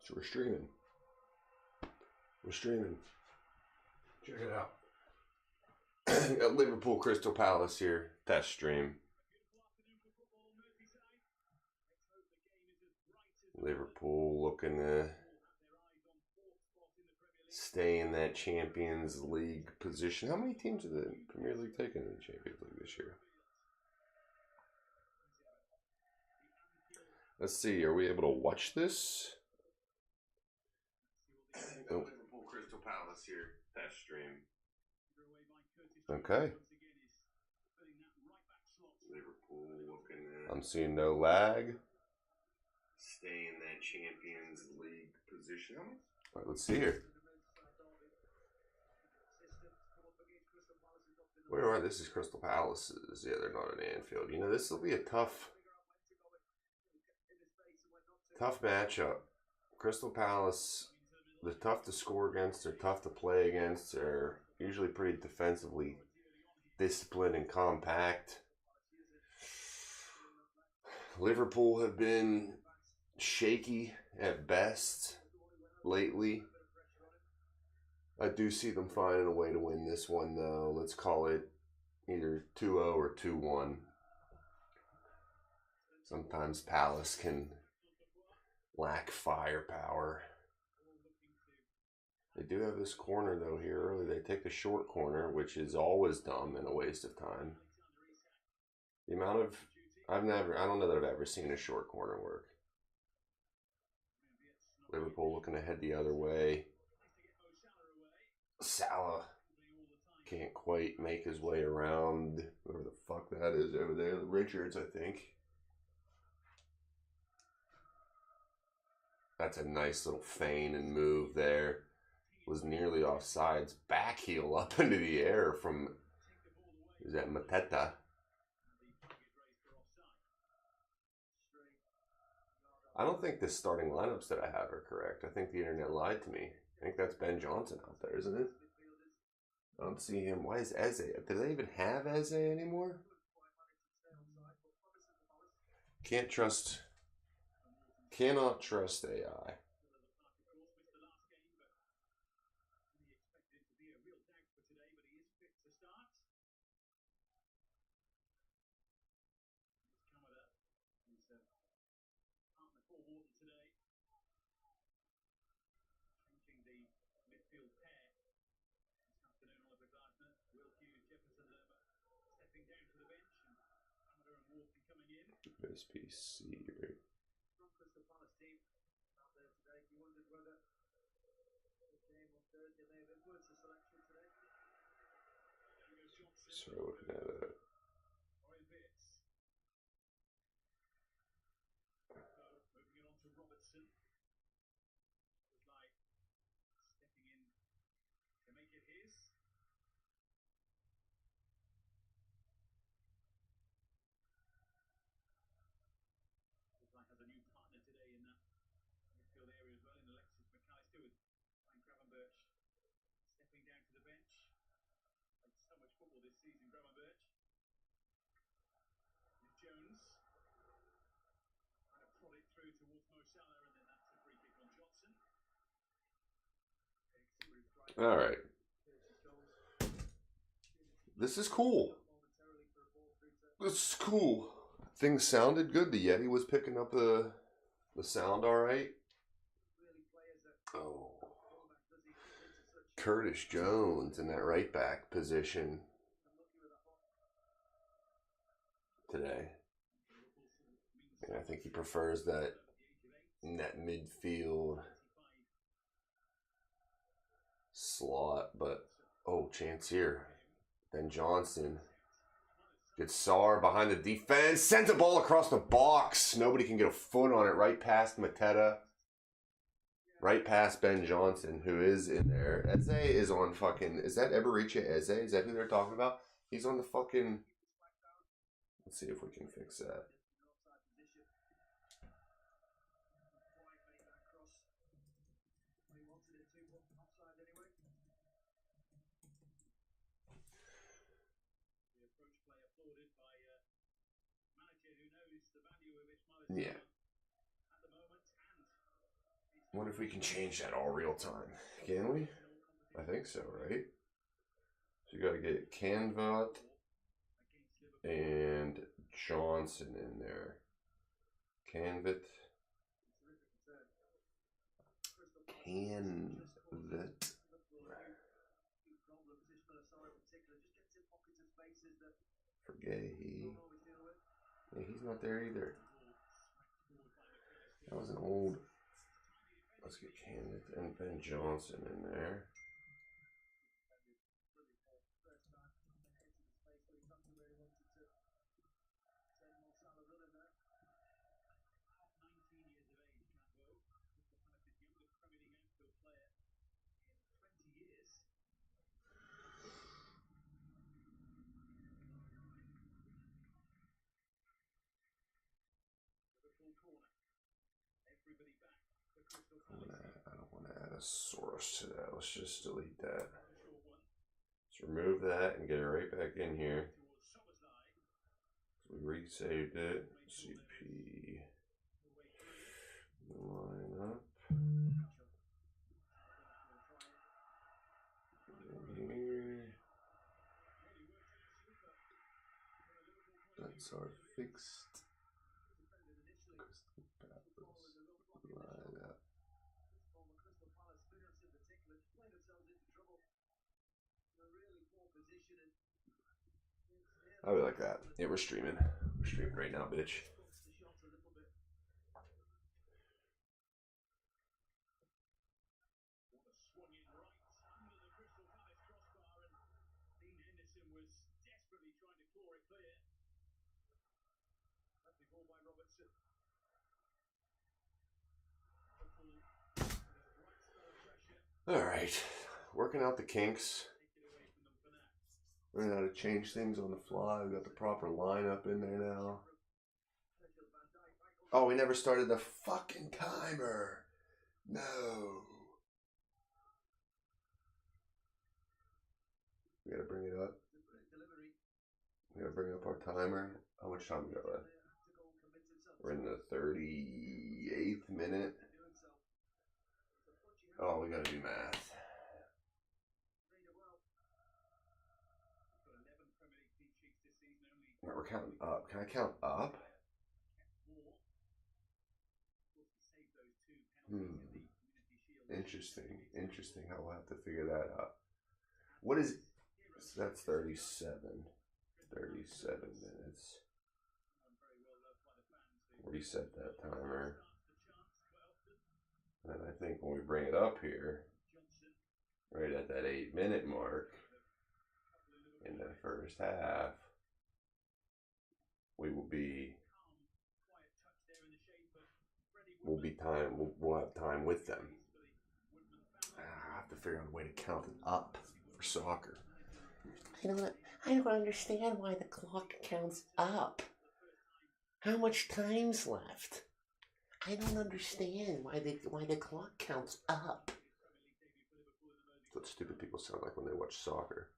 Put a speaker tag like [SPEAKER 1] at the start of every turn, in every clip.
[SPEAKER 1] So we're streaming. We're streaming. Check it out. Got Liverpool Crystal Palace here. Test stream. Liverpool looking to stay in that Champions League position. How many teams have the Premier League taken in the Champions League this year? Let's see. Are we able to watch this? Oh. Liverpool Crystal Palace here. Test stream. Okay. Liverpool looking at. I'm seeing no lag. Stay in that Champions League position. All right, let's see here. Where are this? Is Crystal Palace's? Yeah, they're not at Anfield. You know, this will be a tough matchup. Crystal Palace, they're tough to score against. They're tough to play against. They're usually pretty defensively disciplined and compact. Liverpool have been shaky at best lately. I do see them finding a way to win this one, though. Let's call it either 2-0 or 2-1. Sometimes Palace can lack firepower. They do have this corner, though, here early. They take the short corner, which is always dumb and a waste of time. The amount of... I don't know that I've ever seen a short corner work. Liverpool looking to head the other way. Salah can't quite make his way around whoever the fuck that is over there. Richards, I think. That's a nice little feign and move there. Was nearly offsides. Back heel up into the air from, is that Mateta? I don't think the starting lineups that I have are correct. I think the internet lied to me. I think that's Ben Johnson out there, isn't it? I don't see him. Why is Eze? Do they even have Eze anymore? Cannot trust AI. SPC, right? So we're looking at it. All right. This is cool. This is cool. Things sounded good. The Yeti was picking up the sound all right. Oh. Curtis Jones in that right back position today. And I think he prefers that midfield slot, but oh, chance here. Ben Johnson gets Sarr behind the defense, sends a ball across the box. Nobody can get a foot on it. Right past Mateta. Right past Ben Johnson, who is in there. Eze is on fucking... Is that Ebericha Eze? Is that who they're talking about? He's on the fucking... Let's see if we can fix that. Yeah. Wonder if we can change that all real time. Can we? I think so, right? So you got to get Canvat and Johnson in there. Canvat. Yeah, he's not there either. That was an old. Let's get Canvat and Ben Johnson in there. I don't want to add a source to that. Let's just delete that. Let's remove that and get it right back in here. We resaved it. CP lineup. Here. That's our fixed lineup. I would like that. Yeah, we're streaming. We're streaming right now, bitch. All right, working out the kinks. Learning how to change things on the fly. We got the proper lineup in there now. Oh, we never started the fucking timer. No. We gotta bring it up. We gotta bring up our timer. How much time we got left? We're in the 38th minute. Oh, we gotta do math. We're counting up. Can I count up? Interesting. Interesting how we'll have to figure that out. What is... So that's 37. 37 minutes. Reset that timer. And I think when we bring it up here, right at that 8-minute mark, in the first half, we will be... We'll have time with them. I have to figure out a way to count it up for soccer. I don't understand why the clock counts up. How much time's left? I don't understand why the clock counts up. That's what stupid people sound like when they watch soccer.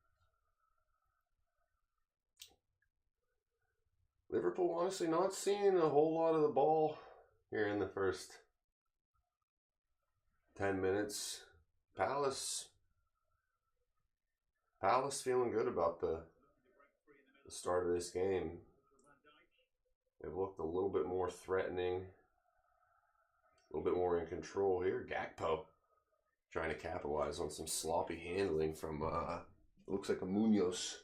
[SPEAKER 1] Liverpool honestly not seeing a whole lot of the ball here in the first 10 minutes. Palace feeling good about the start of this game. They've looked a little bit more threatening, a little bit more in control here. Gakpo trying to capitalize on some sloppy handling from, looks like a Munoz.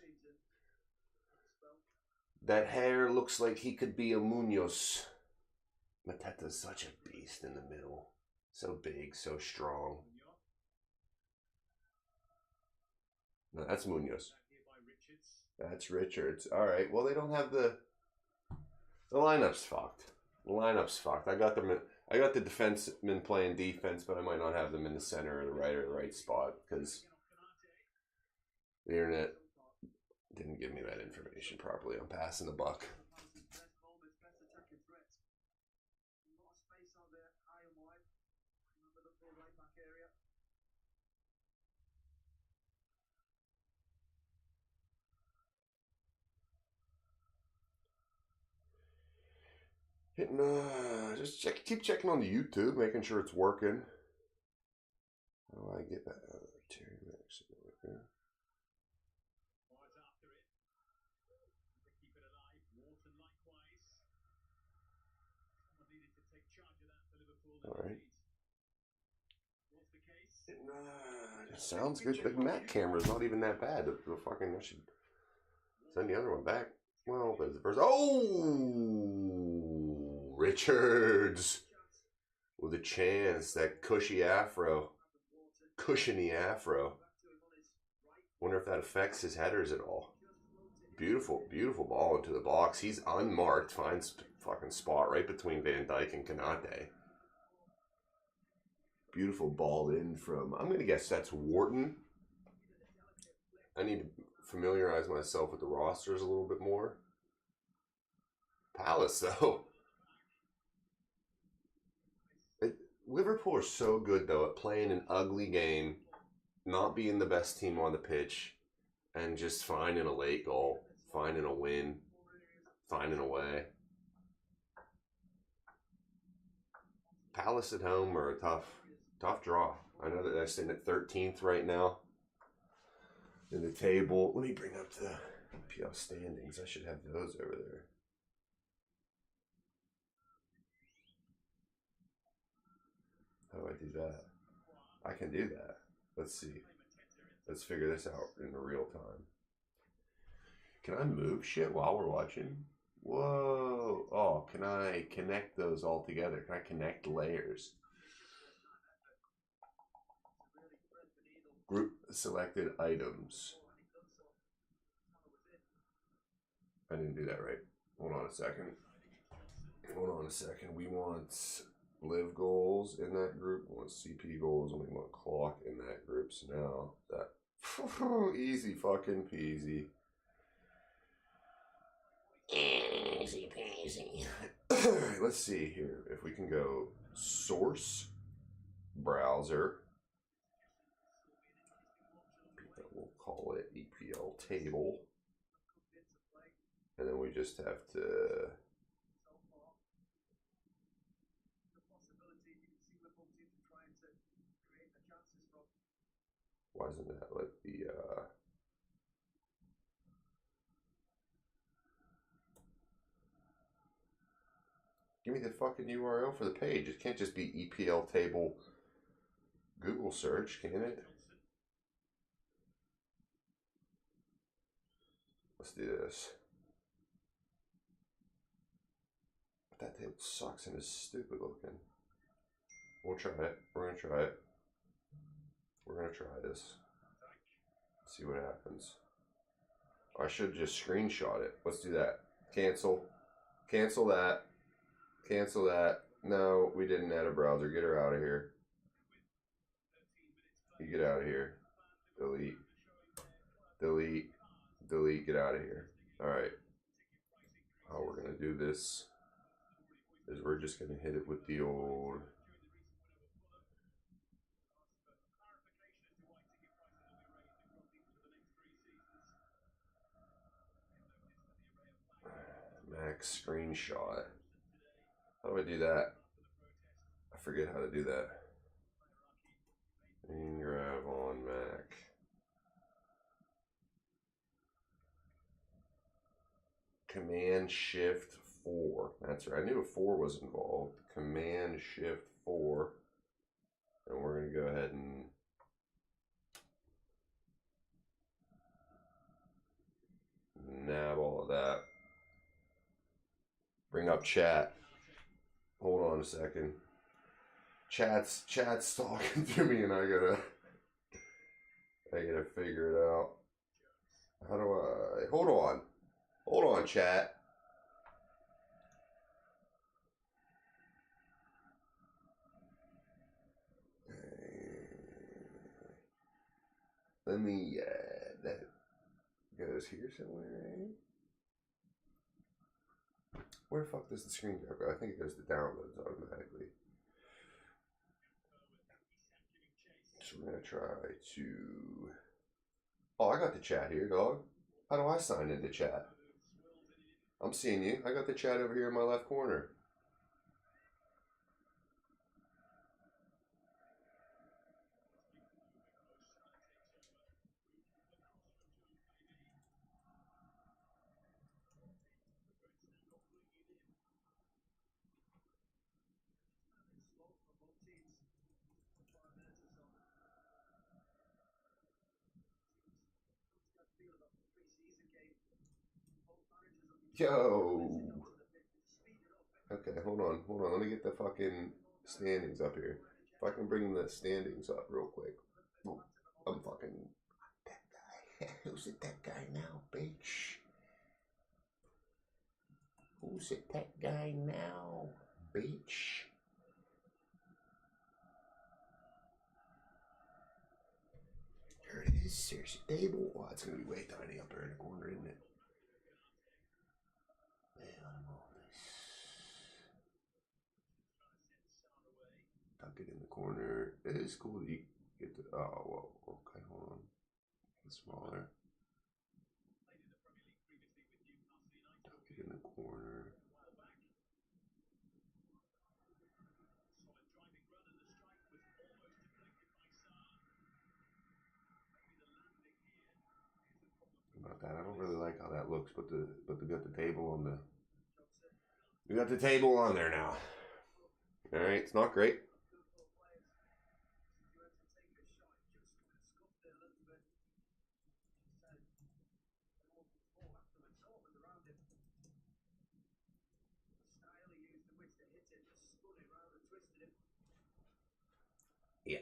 [SPEAKER 1] That hair looks like he could be a Munoz. Mateta's such a beast in the middle. So big, so strong. No, that's Munoz. That's Richards. All right. Well, they don't have the lineup's fucked. The lineup's fucked. I got them. I got the defensemen playing defense, but I might not have them in the center or the right spot because the internet didn't give me that information properly. I'm passing the buck. Hitting, just keep checking on the YouTube, making sure it's working. How do I get that? Terry Maxson over here. All right. It sounds good. The Mac camera's not even that bad. The fucking, I should send the other one back. Well, there's the first. Oh, Richards with a chance. That cushy afro, cushiony afro. Wonder if that affects his headers at all. Beautiful, beautiful ball into the box. He's unmarked. Finds fucking spot right between Van Dijk and Kanate. Beautiful ball in from, I'm going to guess that's Wharton. I need to familiarize myself with the rosters a little bit more. Palace, though. Liverpool are so good, though, at playing an ugly game, not being the best team on the pitch, and just finding a late goal, finding a win, finding a way. Palace at home are a tough draw. I know that they're sitting at 13th right now in the table. Let me bring up the PL standings. I should have those over there. How do I do that? I can do that. Let's see. Let's figure this out in real time. Can I move shit while we're watching? Whoa. Oh, can I connect those all together? Can I connect layers? Group selected items. I didn't do that right. Hold on a second. We want live goals in that group. We want CP goals, and we want clock in that group. So now that easy fucking peasy. Easy peasy. Alright, let's see here. If we can go source, browser. We'll call it EPL table. And then we just have to why isn't that like the give me the fucking URL for the page. It can't just be EPL table Google search, can it? Let's do this. But that table sucks and is stupid looking. We'll try it. We're gonna try it. We're gonna try this. See what happens. I should just screenshot it. Let's do that. Cancel. Cancel that. Cancel that. No, we didn't add a browser. Get her out of here. You get out of here. Delete. Delete. Delete. Get out of here. Alright. How we're going to do this is we're just going to hit it with the old... Max screenshot. How do I do that? I forget how to do that. And grab on Mac. Command Shift 4. That's right. I knew a 4 was involved. Command Shift 4. And we're going to go ahead and nab all of that. Bring up chat. Hold on a second. Chat's talking to me and I gotta figure it out. How do I hold on chat. Let me that goes here somewhere, right? Where the fuck does the screen grab go? I think it goes to downloads automatically. So we're gonna try to. Oh, I got the chat here, dog. How do I sign into chat? I'm seeing you. I got the chat over here in my left corner. Yo. Okay, hold on. Let me get the fucking standings up here. If I can bring the standings up real quick. I'm fucking... That guy. Who's it, that guy now, bitch? Who's it, that guy now, bitch? There it is. There's a table. Oh, it's going to be way tiny up there in the corner, isn't it? Tuck it in the corner. It is cool that you get the... Oh, well, okay, hold on. It's smaller. Tuck it in the corner. About that, I don't really like how that looks, but we got the table on the... We got the table on there now. Alright, it's not great. Yeah.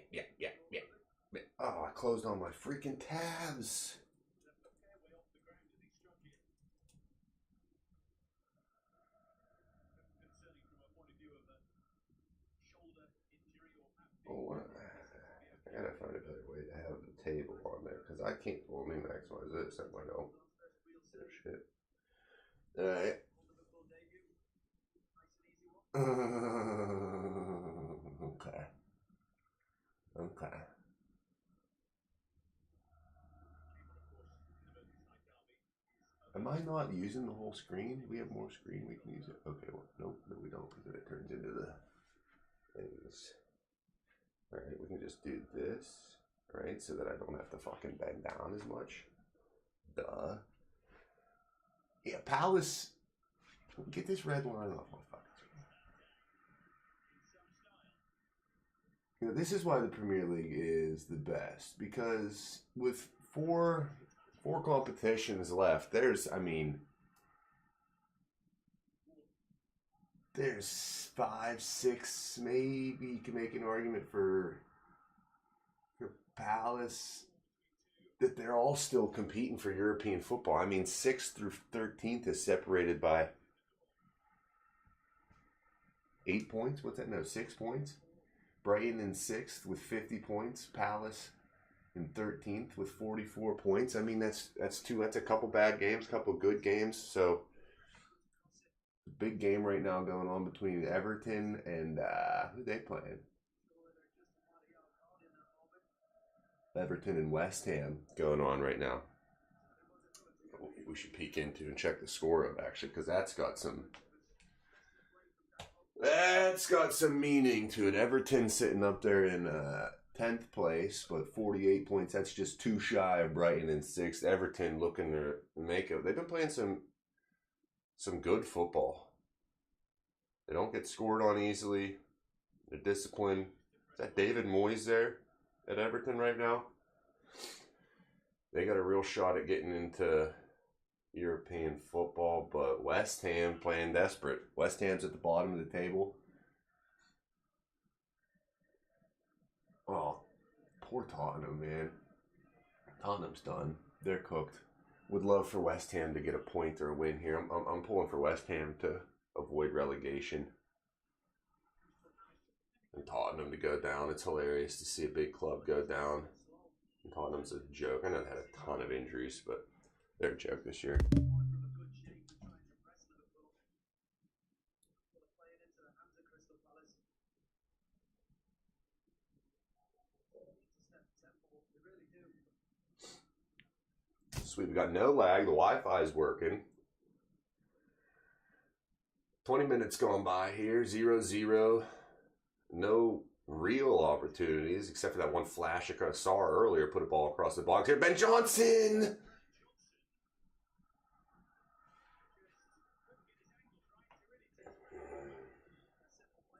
[SPEAKER 1] Oh, I closed all my freaking tabs. Oh, I gotta find a better way to have the table on there because I can't. Well, let me maximize this. That might help. Oh, shit. Alright. Okay. Am I not using the whole screen? Do we have more screen we can use it? Okay, well, nope, no we don't, because then it turns into the things. Alright, we can just do this, right, so that I don't have to fucking bend down as much. Duh. Yeah, Palace, get this red line off my fucking screen. You know, this is why the Premier League is the best, because with four competitions left, there's 5, 6, maybe you can make an argument for Palace that they're all still competing for European football. I mean, 6th through 13th is separated by 8 points. What's that? No, 6 points. Brighton in 6th with 50 points. Palace in 13th with 44 points. I mean, that's a couple bad games, couple good games. So big game right now going on between Everton and who they playing? Everton and West Ham going on right now. We should peek into and check the score of actually, because that's got some meaning to it. Everton sitting up there in 10th place, but 48 points. That's just 2 shy of Brighton in 6th. Everton looking to make it. They've been playing some good football. They don't get scored on easily. They're disciplined. Is that David Moyes there at Everton right now? They got a real shot at getting into European football, but West Ham playing desperate. West Ham's at the bottom of the table. Oh, poor Tottenham, man. Tottenham's done. They're cooked. Would love for West Ham to get a point or a win here. I'm pulling for West Ham to avoid relegation. And Tottenham to go down. It's hilarious to see a big club go down. And Tottenham's a joke. I know they had a ton of injuries, but they're a joke this year. Sweet, we got no lag. The Wi-Fi is working. 20 minutes gone by here. 0-0. No real opportunities except for that one flash I saw earlier. Put a ball across the box here. Ben Johnson!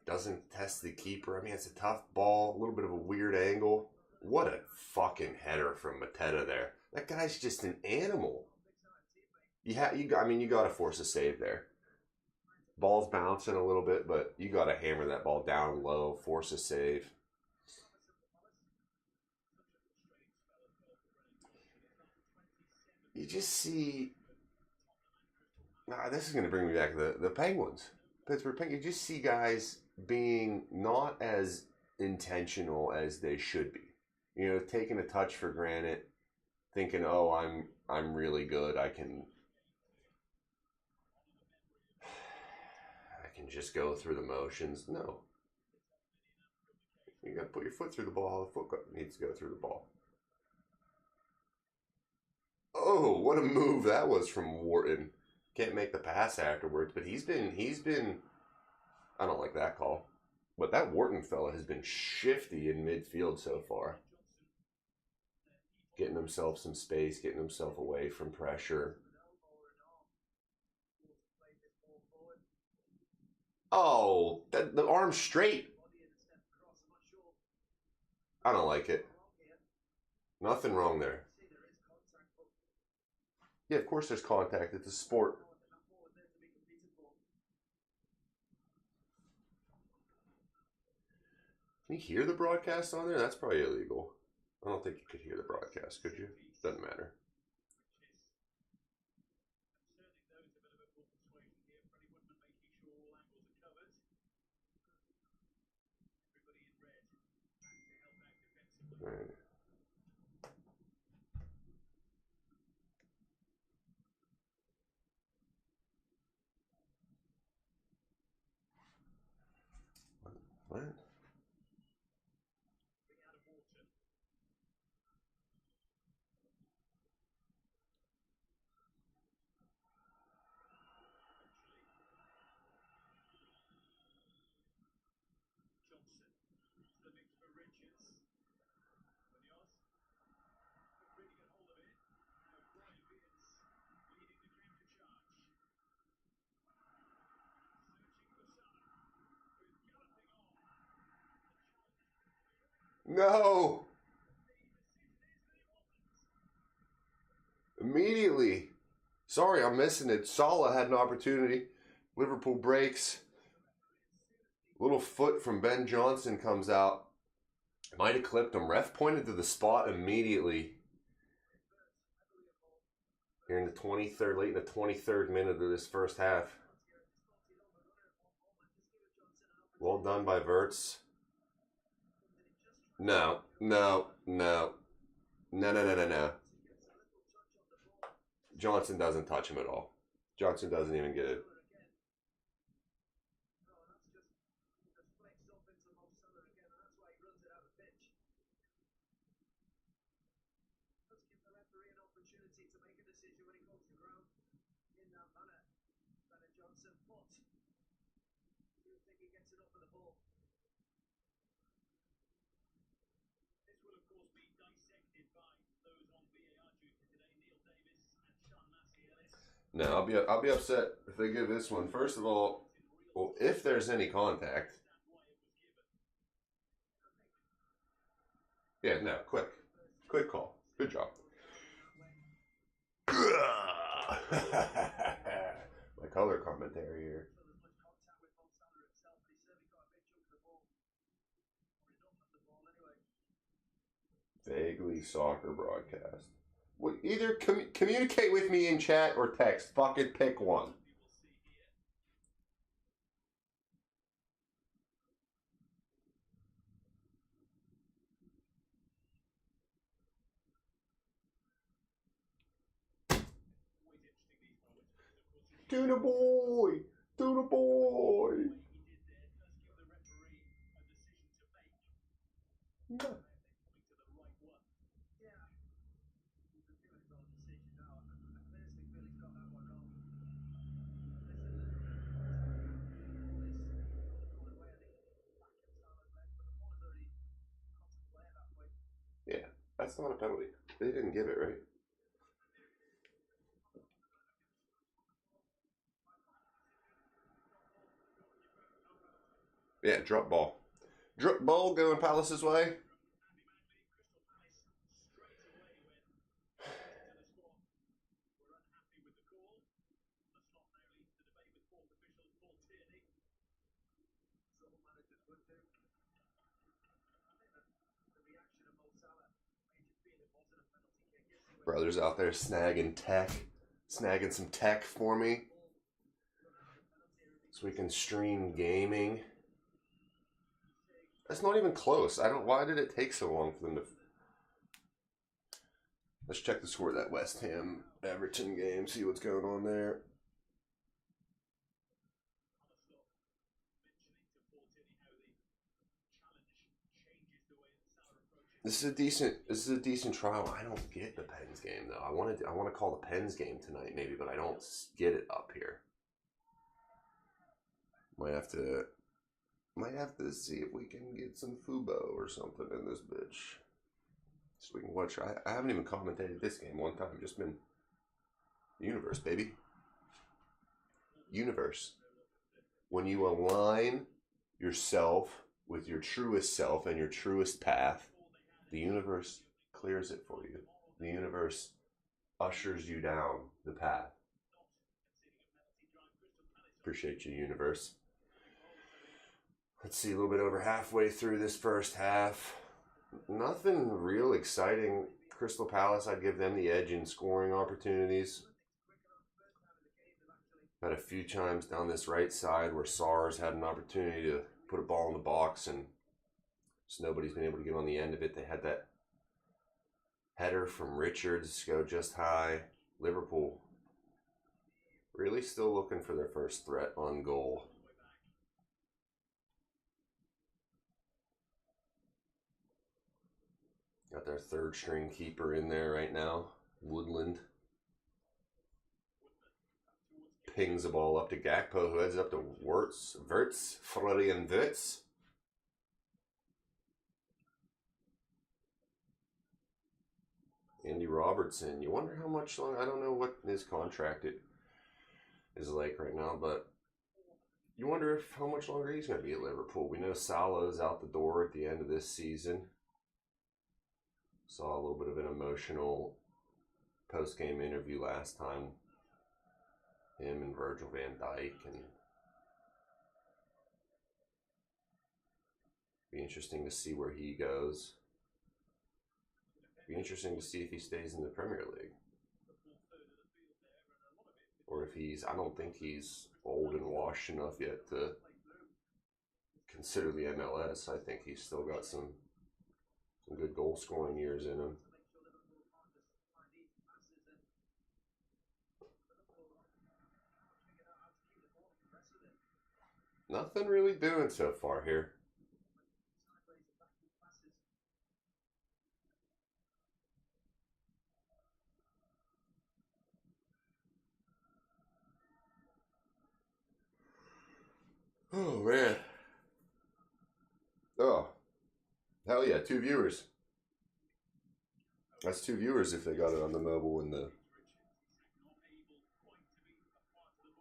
[SPEAKER 1] Doesn't test the keeper. I mean, it's a tough ball. A little bit of a weird angle. What a fucking header from Mateta there. That guy's just an animal. I mean, you got to force a save there. Ball's bouncing a little bit, but you got to hammer that ball down low, force a save. You just see. This is going to bring me back to the Penguins. Pittsburgh Penguins. You just see guys being not as intentional as they should be. You know, taking a touch for granted, thinking, "Oh, I'm really good. I can just go through the motions." No, you got to put your foot through the ball. The foot needs to go through the ball. Oh, what a move that was from Wharton. Can't make the pass afterwards, but he's been. I don't like that call, but that Wharton fella has been shifty in midfield so far, getting himself some space, getting himself away from pressure. Oh, the arm straight. I don't like it. Nothing wrong there. Yeah, of course there's contact. It's a sport. Can you hear the broadcast on there? That's probably illegal. I don't think you could hear the broadcast, could you? Doesn't matter. All right. What? No! Immediately. Sorry, I'm missing it. Salah had an opportunity. Liverpool breaks. Little foot from Ben Johnson comes out. Might have clipped him. Ref pointed to the spot immediately. Here in the 23rd, late in the 23rd minute of this first half. Well done by Verts. No. Johnson doesn't touch him at all. Johnson doesn't even get it. No, I'll be upset if they give this one. First of all, well, if there's any contact. Yeah, no, quick call. Good job. My color commentary here. Vaguely soccer broadcast. Well, either communicate with me in chat or text. Fucking pick one. Tuna boy! Tuna boy! No. Yeah, that's not a penalty. They didn't give it, right? Yeah, drop ball. Drop ball going Palace's way. Brothers out there snagging some tech for me, so we can stream gaming. That's not even close. Why did it take so long for them to... Let's check the score of that West Ham Everton game, see what's going on there. This is a decent trial. I don't get the Pens game though. I want to call the Pens game tonight maybe, but I don't get it up here. Might have to see if we can get some Fubo or something in this bitch, so we can watch. I haven't even commentated this game one time. Just been universe, baby. Universe. When you align yourself with your truest self and your truest path, the universe clears it for you. The universe ushers you down the path. Appreciate you, universe. Let's see, a little bit over halfway through this first half. Nothing real exciting. Crystal Palace, I'd give them the edge in scoring opportunities. Had a few times down this right side where SARS had an opportunity to put a ball in the box and just nobody's been able to get on the end of it. They had that header from Richards go just high. Liverpool really still looking for their first threat on goal. Got their third string keeper in there right now, Woodland. Pings the ball up to Gakpo, who heads up to Florian Wirtz. Andy Robertson. You wonder how much longer, I don't know what his contract is like right now, but you wonder how much longer he's going to be at Liverpool. We know Salah's out the door at the end of this season. Saw a little bit of an emotional post-game interview last time. Him and Virgil van Dijk, and be interesting to see where he goes. Be interesting to see if he stays in the Premier League, or if I don't think he's old and washed enough yet to consider the MLS. I think he's still got some good goal scoring years in him. Nothing really doing so far here. Oh, man. Oh. Hell yeah, 2 viewers. That's 2 viewers if they got it on the mobile and the...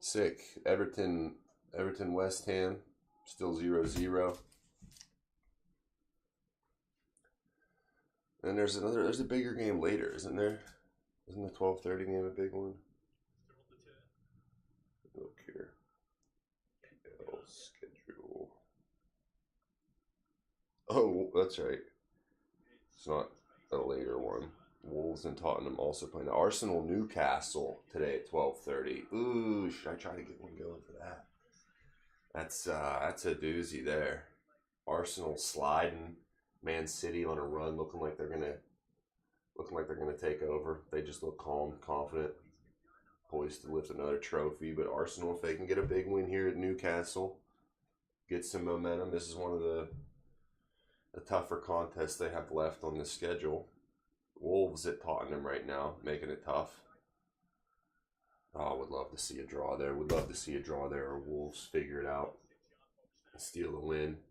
[SPEAKER 1] Sick. Everton West Ham, still 0-0. And there's a bigger game later, isn't there? Isn't the 12:30 game a big one? Look here. PL schedule. Oh, that's right. It's not a later one. Wolves and Tottenham also playing. Arsenal Newcastle today at 12:30. Ooh, should I try to get one going for that? That's a doozy there. Arsenal sliding, Man City on a run, looking like they're gonna take over. They just look calm, confident, poised to lift another trophy. But Arsenal, if they can get a big win here at Newcastle, get some momentum. This is one of the tougher contests they have left on the schedule. Wolves at Tottenham right now, making it tough. Oh, would love to see a draw there. Would love to see a draw there, or Wolves figure it out and steal the win.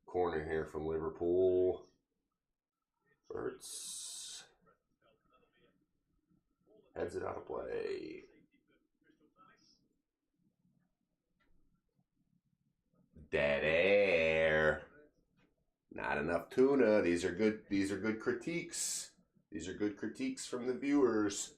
[SPEAKER 1] Corner here from Liverpool. Wirtz heads it out of play. Dead air. Not enough tuna. These are good critiques. These are good critiques from the viewers.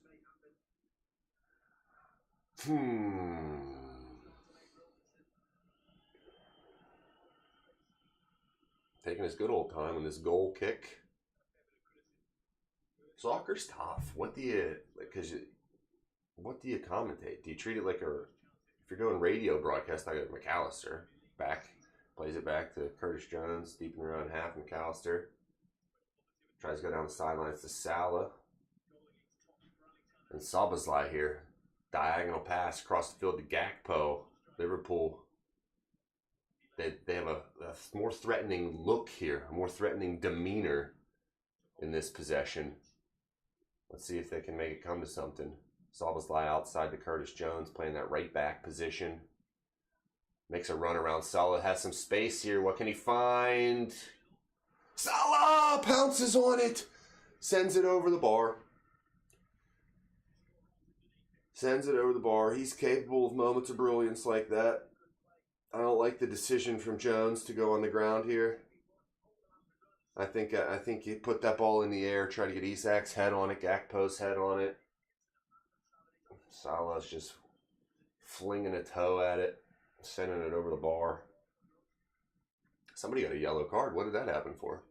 [SPEAKER 1] Taking his good old time on this goal kick. Soccer's tough. What do you commentate? Do you treat it like if you're doing radio broadcast, I got McAllister back, plays it back to Curtis Jones, deep in around half. McAllister tries to go down the sidelines to Salah. And Szoboszlai here. Diagonal pass across the field to Gakpo. Liverpool. They have a more threatening look here, a more threatening demeanor in this possession. Let's see if they can make it come to something. Szoboszlai outside to Curtis Jones, playing that right back position. Makes a run around Salah, has some space here. What can he find? Salah pounces on it. Sends it over the bar. Sends it over the bar. He's capable of moments of brilliance like that. I don't like the decision from Jones to go on the ground here. I think he put that ball in the air, try to get Isak's head on it, Gakpo's head on it. Salah's just flinging a toe at it, sending it over the bar. Somebody got a yellow card. What did that happen for?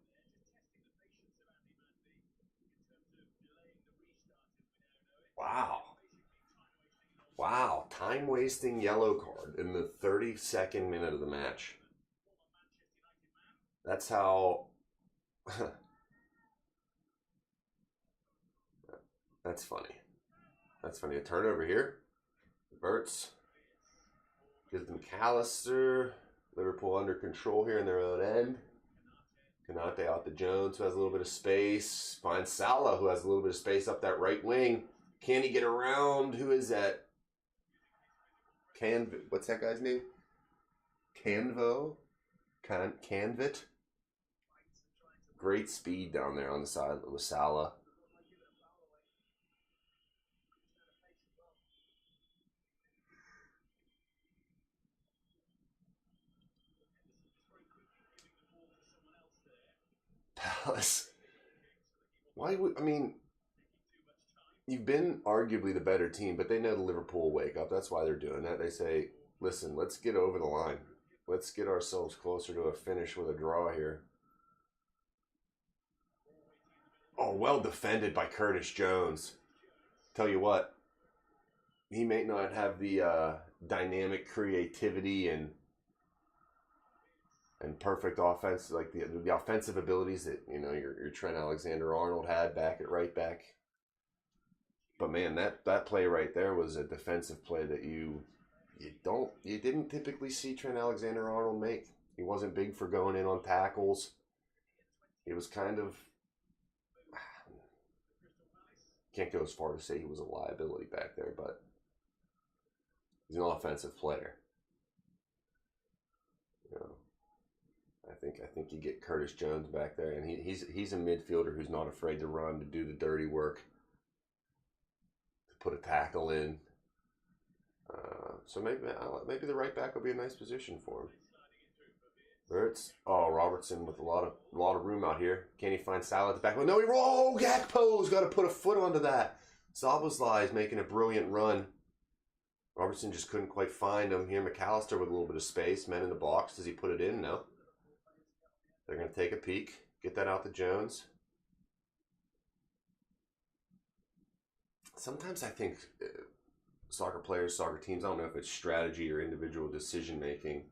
[SPEAKER 1] Wow. Wow. Time-wasting yellow card in the 32nd minute of the match. That's how... That's funny. That's funny. A turnover here. Verts. Gives them McAllister. Liverpool under control here in their own end. Konate out to Jones, who has a little bit of space. Finds Salah, who has a little bit of space up that right wing. Can he get around? Who is that? What's that guy's name? Canvit? Great speed down there on the side with Salah. Palace. Why would, I mean, you've been arguably the better team, but they know the Liverpool will wake up. That's why they're doing that. They say, listen, let's get over the line. Let's get ourselves closer to a finish with a draw here. Oh, well defended by Curtis Jones. Tell you what, he may not have the dynamic creativity and perfect offense, like the offensive abilities that your Trent Alexander-Arnold had back at right back. But man, that play right there was a defensive play that you didn't typically see Trent Alexander-Arnold make. He wasn't big for going in on tackles. He was kind of, can't go as far to say he was a liability back there, but he's an offensive player. I think you get Curtis Jones back there, and he's a midfielder who's not afraid to run, to do the dirty work, to put a tackle in. So maybe the right back will be a nice position for him. Robertson with a lot of room out here. Can he find Salah at the back? No, Gakpo's got to put a foot onto that. Szoboszlai is making a brilliant run. Robertson just couldn't quite find him here. McAllister with a little bit of space. Men in the box. Does he put it in? No. They're going to take a peek. Get that out to Jones. Sometimes I think soccer players, soccer teams, I don't know if it's strategy or individual decision making,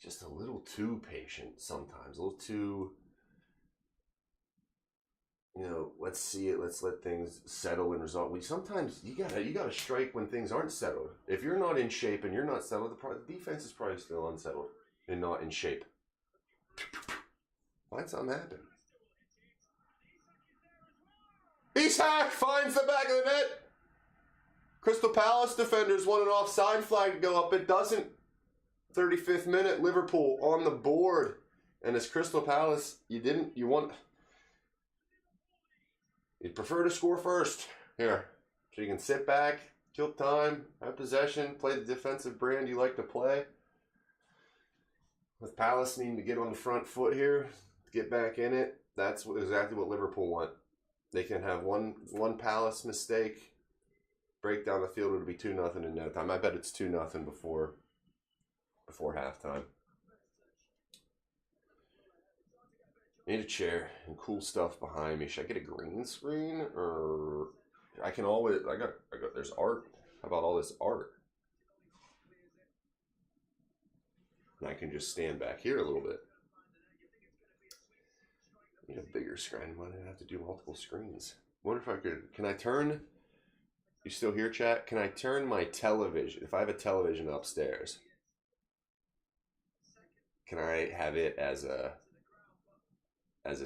[SPEAKER 1] just a little too patient sometimes. A little too, let's see it. Let's let things settle and resolve. Sometimes you gotta strike when things aren't settled. If you're not in shape and you're not settled, the defense is probably still unsettled and not in shape. Find something happen. Isak finds the back of the net. Crystal Palace defenders want an offside flag to go up. It doesn't. 35th minute, Liverpool on the board. And as Crystal Palace, you'd prefer to score first here. So you can sit back, kill time, have possession, play the defensive brand you like to play. With Palace needing to get on the front foot here, get back in it, that's exactly what Liverpool want. They can have one Palace mistake, break down the field, it'll be 2-0 in no time. I bet it's 2-0 before halftime. I need a chair and cool stuff behind me. Should I get a green screen or I can always I got there's art. How about all this art? And I can just stand back here a little bit. I need a bigger screen. Why do I have to do multiple screens? I wonder if I could. Can I turn? You still here, chat? Can I turn my television? If I have a television upstairs, can I have it as a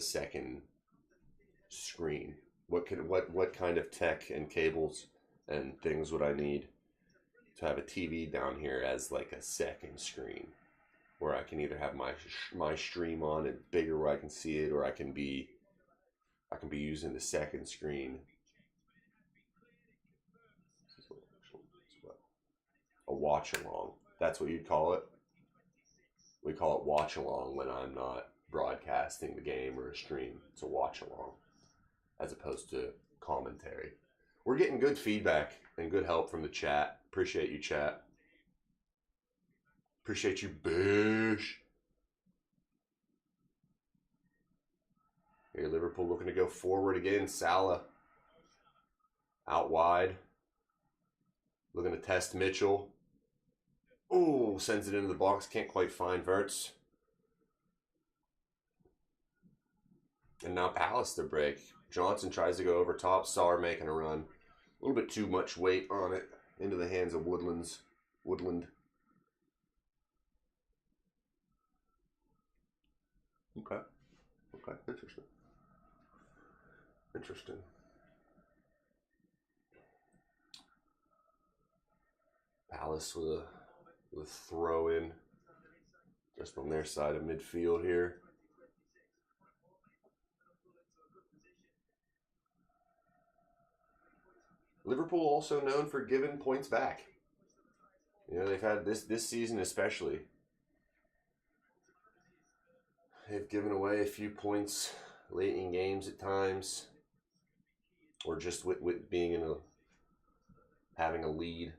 [SPEAKER 1] second screen? What kind of tech and cables and things would I need to have a TV down here as like a second screen, where I can either have my stream on it bigger where I can see it, or I can be using the second screen. A watch along. That's what you'd call it. We call it watch along when I'm not broadcasting the game or a stream. It's a watch along as opposed to commentary. We're getting good feedback and good help from the chat. Appreciate you, chat. Appreciate you, Bish. Here, Liverpool looking to go forward again. Salah out wide. Looking to test Mitchell. Oh, sends it into the box. Can't quite find Verts. And now Palace to break. Johnson tries to go over top. Sarr making a run. A little bit too much weight on it. Into the hands of Woodland. Okay. Interesting. Palace with a throw in just on their side of midfield here. Liverpool also known for giving points back. You know, they've had this season especially. They've given away a few points late in games at times, or just with being having a lead.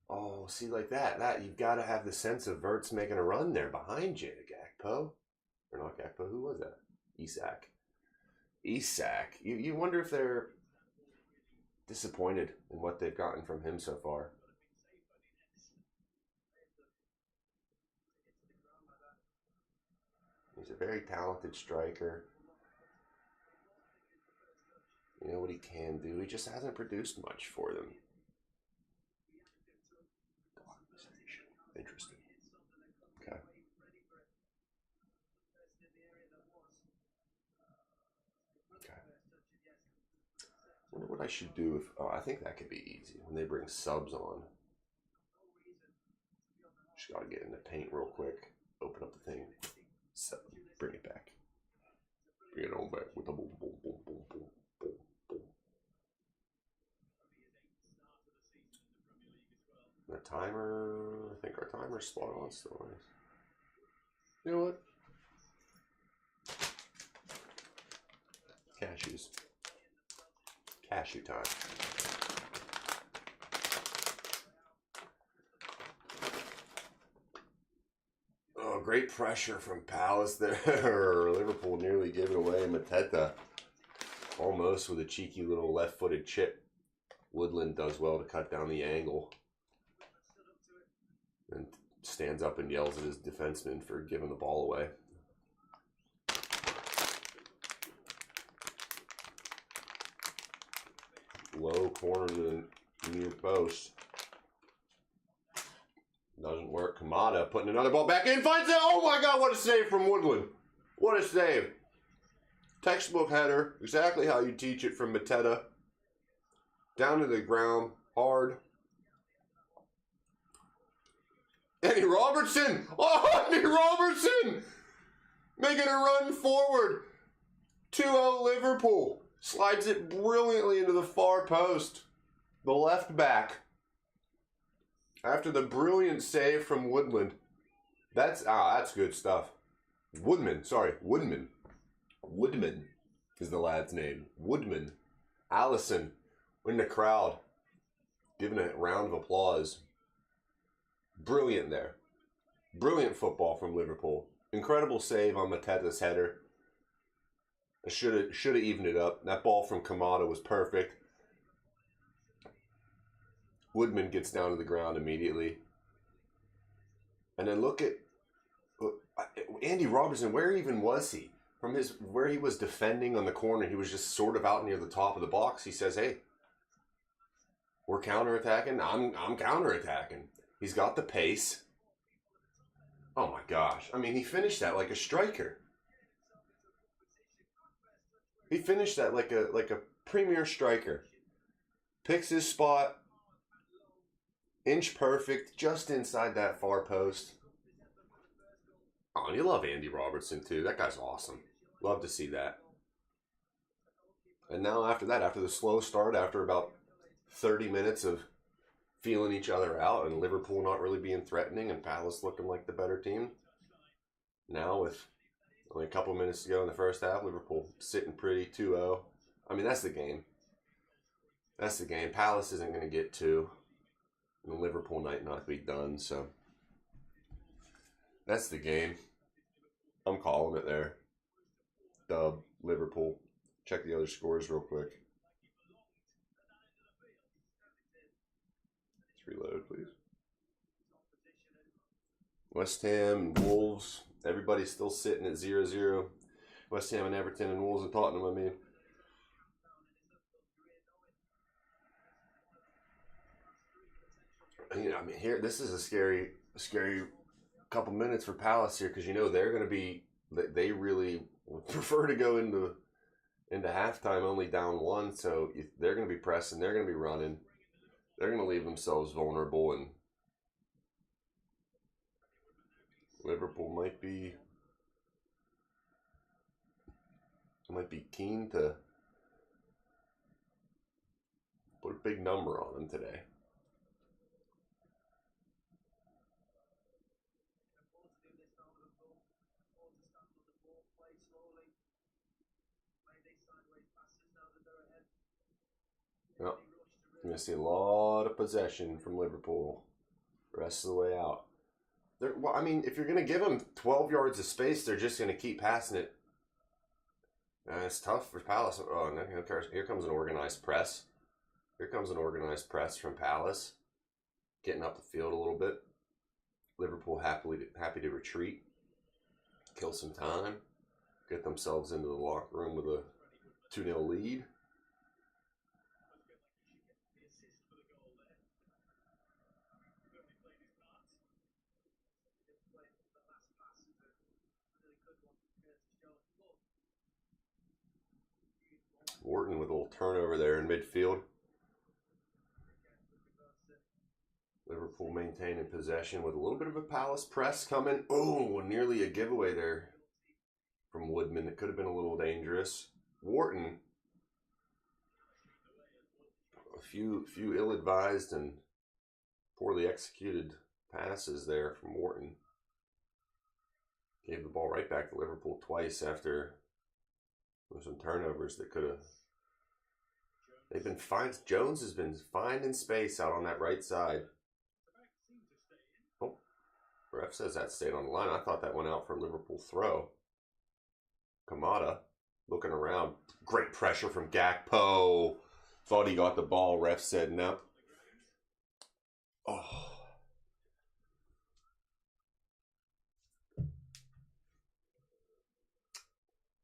[SPEAKER 1] Oh, see, like that you've got to have the sense of Verts making a run there behind you, Gakpo, or not Gakpo. Who was that? Isak. You wonder if they're disappointed in what they've gotten from him so far. He's a very talented striker. You know what he can do. He just hasn't produced much for them. Interesting. Okay. Wonder what I should do if... Oh, I think that could be easy. When they bring subs on. Just gotta get in the paint real quick. Open up the thing. Sub. Bring it back. Bring it on back with a boom, boom, boom, boom, boom, boom, boom. The timer... I think our timer's spot on still. Nice. You know what? Cashews. Cashew time. Oh, great pressure from Palace there. Liverpool nearly gave it away. Mateta almost with a cheeky little left-footed chip. Woodland does well to cut down the angle. And stands up and yells at his defenseman for giving the ball away. Low corner to the near post. Doesn't work. Kamada putting another ball back in. Finds it. Oh my God, what a save from Woodland. What a save. Textbook header. Exactly how you teach it from Mateta. Down to the ground. Hard. Andy Robertson. Oh, Andy Robertson. Making a run forward. 2-0 Liverpool. Slides it brilliantly into the far post. The left back. After the brilliant save from Woodland. That's good stuff. Woodman is the lad's name. Woodman. Allison in the crowd. Giving a round of applause. Brilliant there. Brilliant football from Liverpool. Incredible save on Mateta's header. I should have evened it up. That ball from Kamada was perfect. Woodman gets down to the ground immediately. And then look at Andy Robertson. Where even was he? From where he was defending on the corner, he was just sort of out near the top of the box. He says, hey, we're counterattacking. I'm counterattacking. He's got the pace. Oh my gosh. I mean, he finished that like a striker. He finished that like a premier striker. Picks his spot. Inch perfect, just inside that far post. Oh, and you love Andy Robertson too. That guy's awesome. Love to see that. And now after that, after the slow start, after about 30 minutes of feeling each other out and Liverpool not really being threatening and Palace looking like the better team, now with only a couple minutes to go in the first half, Liverpool sitting pretty 2-0. I mean, that's the game. That's the game. Palace isn't going to get two. And the Liverpool might not be done, so that's the game. I'm calling it there. Dub, Liverpool. Check the other scores real quick. Let's reload, please. West Ham and Wolves. Everybody's still sitting at 0-0. West Ham and Everton and Wolves and Tottenham, I mean. You know, I mean, here, this is a scary couple minutes for Palace here, because you know they're going to be, they really prefer to go into halftime only down one, so they're going to be pressing, they're going to be running, they're going to leave themselves vulnerable, and Liverpool might be keen to put a big number on them today. Yep. You're going to see a lot of possession from Liverpool the rest of the way out. Well, I mean, if you're going to give them 12 yards of space, they're just going to keep passing it. And it's tough for Palace. Oh, and then here comes an organized press. Here comes an organized press from Palace. Getting up the field a little bit. Liverpool happy to retreat. Kill some time. Get themselves into the locker room with a 2-0 lead. Wharton with a little turnover there in midfield. Liverpool maintaining possession with a little bit of a Palace press coming. Oh, nearly a giveaway there from Woodman. It could have been a little dangerous. Wharton, a few ill-advised and poorly executed passes there from Wharton. Gave the ball right back to Liverpool twice after some turnovers that could have. They've been fine. Jones has been finding space out on that right side. Oh, ref says that stayed on the line. I thought that went out for a Liverpool throw. Kamada looking around. Great pressure from Gakpo. Thought he got the ball. Ref said no. Oh.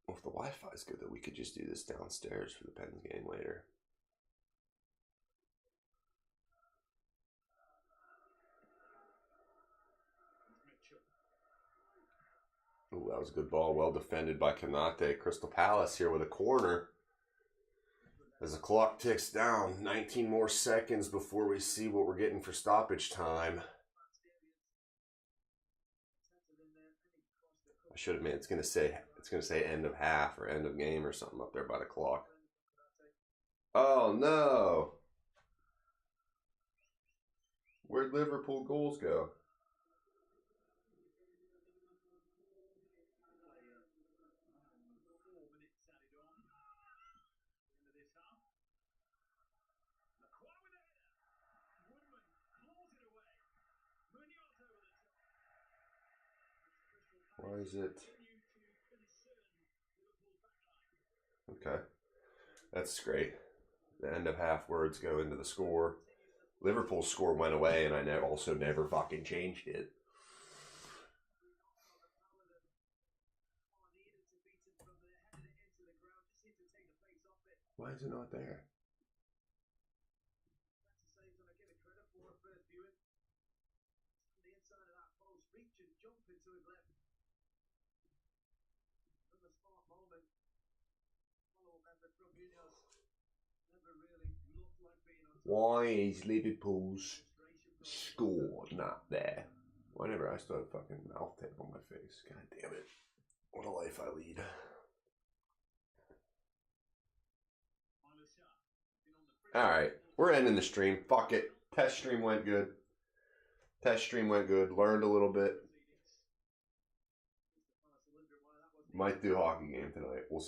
[SPEAKER 1] Well, if the Wi-Fi is good, that we could just do this downstairs for the Pens game later. Ooh, that was a good ball. Well defended by Kanate. Crystal Palace here with a corner. As the clock ticks down, 19 more seconds before we see what we're getting for stoppage time. I should have made it's gonna say end of half or end of game or something up there by the clock. Oh no! Where'd Liverpool goals go? Why is it? Okay. That's great. The end of half words go into the score. Liverpool's score went away, and I also never fucking changed it. Why is it not there? Why is Liverpool's score not there? Whenever I start fucking mouth tape on my face. God damn it. What a life I lead. Alright, we're ending the stream. Fuck it. Test stream went good. Learned a little bit. Might do a hockey game tonight. We'll see.